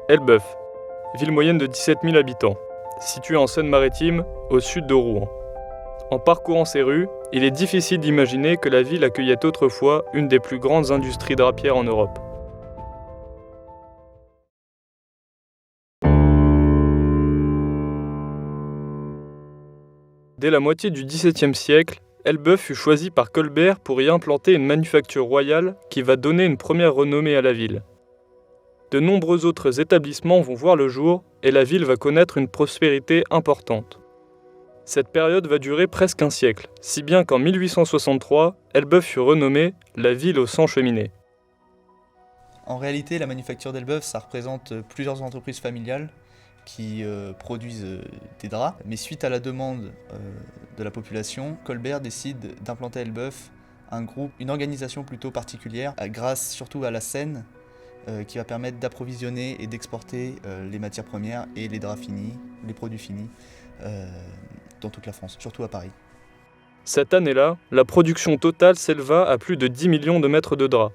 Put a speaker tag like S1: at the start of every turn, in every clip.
S1: Elbeuf, ville moyenne de 17 000 habitants, située en Seine-Maritime, au sud de Rouen. En parcourant ses rues, il est difficile d'imaginer que la ville accueillait autrefois une des plus grandes industries drapières en Europe. Dès la moitié du XVIIe siècle, Elbeuf fut choisi par Colbert pour y implanter une manufacture royale qui va donner une première renommée à la ville. De nombreux autres établissements vont voir le jour et la ville va connaître une prospérité importante. Cette période va durer presque un siècle, si bien qu'en 1863, Elbeuf fut renommée la ville aux 100 cheminées.
S2: En réalité, la manufacture d'Elbeuf, ça représente plusieurs entreprises familiales qui produisent des draps. Mais suite à la demande de la population, Colbert décide d'implanter à Elbeuf une organisation plutôt particulière, grâce surtout à la Seine, qui va permettre d'approvisionner et d'exporter les matières premières et les draps finis, les produits finis, dans toute la France, surtout à Paris.
S1: Cette année-là, la production totale s'éleva à plus de 10 millions de mètres de draps.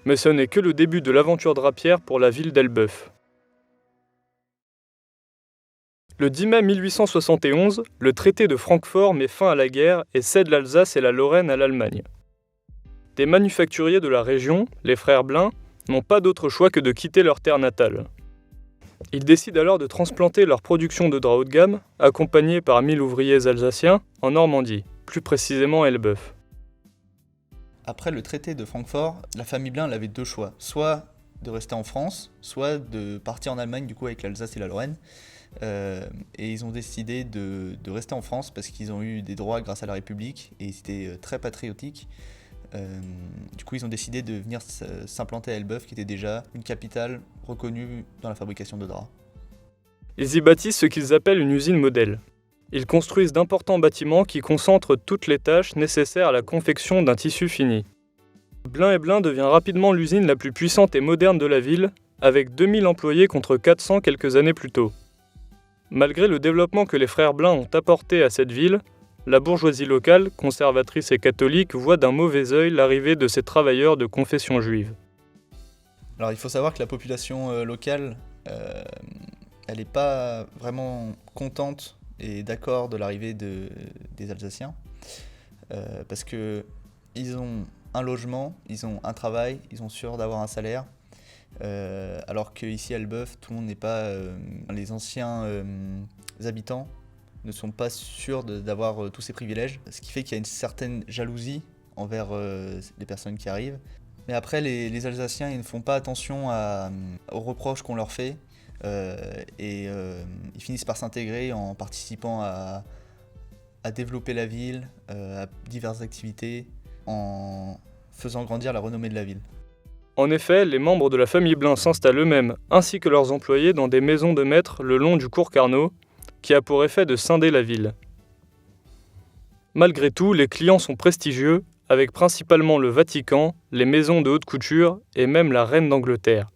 S1: Mais ce n'est que le début de l'aventure drapière pour la ville d'Elbeuf. Le 10 mai 1871, le traité de Francfort met fin à la guerre et cède l'Alsace et la Lorraine à l'Allemagne. Des manufacturiers de la région, les frères Blin, n'ont pas d'autre choix que de quitter leur terre natale. Ils décident alors de transplanter leur production de draps haut de gamme, accompagnés par 1000 ouvriers alsaciens, en Normandie, plus précisément à Elbeuf.
S2: Après le traité de Francfort, la famille Blin avait deux choix, soit de rester en France, soit de partir en Allemagne du coup avec l'Alsace et la Lorraine. Et ils ont décidé de rester en France parce qu'ils ont eu des droits grâce à la République et ils étaient très patriotiques. Du coup, ils ont décidé de venir s'implanter à Elbeuf, qui était déjà une capitale reconnue dans la fabrication de draps.
S1: Ils y bâtissent ce qu'ils appellent une usine modèle. Ils construisent d'importants bâtiments qui concentrent toutes les tâches nécessaires à la confection d'un tissu fini. Blin & Blin devient rapidement l'usine la plus puissante et moderne de la ville, avec 2000 employés contre 400 quelques années plus tôt. Malgré le développement que les frères Blin ont apporté à cette ville, la bourgeoisie locale, conservatrice et catholique, voit d'un mauvais œil l'arrivée de ces travailleurs de confession juive.
S2: Alors il faut savoir que la population locale, elle n'est pas vraiment contente et d'accord de l'arrivée des Alsaciens, parce que ils ont un logement, ils ont un travail, ils sont sûrs d'avoir un salaire, alors qu'ici à Elbeuf, tout le monde n'est pas... les anciens habitants ne sont pas sûrs d'avoir tous ces privilèges, ce qui fait qu'il y a une certaine jalousie envers les personnes qui arrivent. Mais après, les Alsaciens, ils ne font pas attention aux reproches qu'on leur fait, et ils finissent par s'intégrer en participant à développer la ville, à diverses activités, en faisant grandir la renommée de la ville.
S1: En effet, les membres de la famille Blin s'installent eux-mêmes, ainsi que leurs employés, dans des maisons de maître le long du cours Carnot, qui a pour effet de scinder la ville. Malgré tout, les clients sont prestigieux, avec principalement le Vatican, les maisons de haute couture et même la reine d'Angleterre.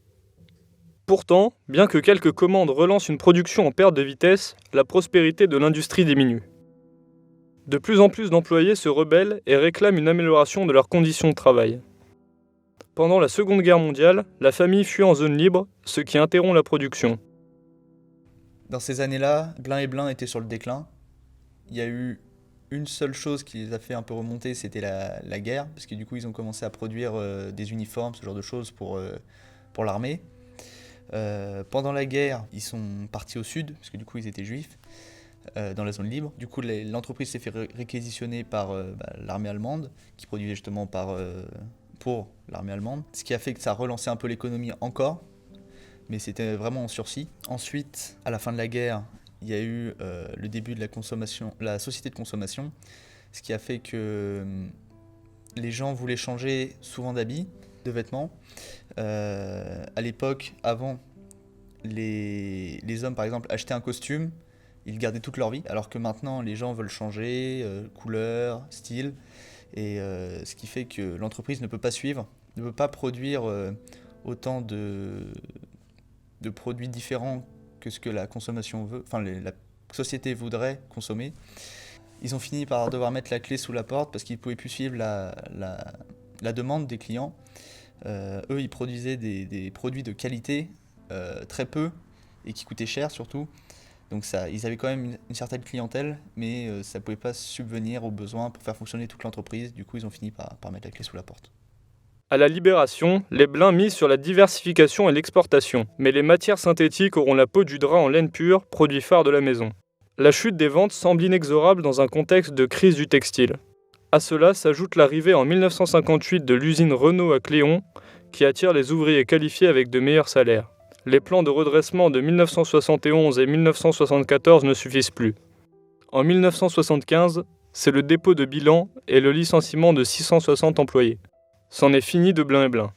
S1: Pourtant, bien que quelques commandes relancent une production en perte de vitesse, la prospérité de l'industrie diminue. De plus en plus d'employés se rebellent et réclament une amélioration de leurs conditions de travail. Pendant la Seconde Guerre mondiale, la famille fuit en zone libre, ce qui interrompt la production.
S2: Dans ces années-là, Blin & Blin était sur le déclin. Il y a eu une seule chose qui les a fait un peu remonter, c'était la guerre, parce que du coup ils ont commencé à produire des uniformes, ce genre de choses pour l'armée. Pendant la guerre, ils sont partis au sud, parce que du coup ils étaient juifs, dans la zone libre. Du coup l'entreprise s'est fait réquisitionner par l'armée allemande, qui produisait justement pour l'armée allemande, ce qui a fait que ça a relancé un peu l'économie encore, mais c'était vraiment en sursis. Ensuite, à la fin de la guerre, il y a eu le début de la société de consommation, ce qui a fait que les gens voulaient changer souvent d'habits, de vêtements. À l'époque, avant, les hommes par exemple achetaient un costume, ils le gardaient toute leur vie, alors que maintenant les gens veulent changer couleur, style, et ce qui fait que l'entreprise ne peut pas suivre, ne peut pas produire autant de produits différents que ce que la consommation veut, enfin la société voudrait consommer. Ils ont fini par devoir mettre la clé sous la porte parce qu'ils ne pouvaient plus suivre la demande des clients. Eux, ils produisaient des produits de qualité très peu et qui coûtaient cher surtout. Donc ça, ils avaient quand même une certaine clientèle, mais ça ne pouvait pas subvenir aux besoins pour faire fonctionner toute l'entreprise. Du coup, ils ont fini par mettre la clé sous la porte.
S1: À la Libération, les Blin misent sur la diversification et l'exportation, mais les matières synthétiques auront la peau du drap en laine pure, produit phare de la maison. La chute des ventes semble inexorable dans un contexte de crise du textile. À cela s'ajoute l'arrivée en 1958 de l'usine Renault à Cléon, qui attire les ouvriers qualifiés avec de meilleurs salaires. Les plans de redressement de 1971 et 1974 ne suffisent plus. En 1975, c'est le dépôt de bilan et le licenciement de 660 employés. C'en est fini de Blin et Blin.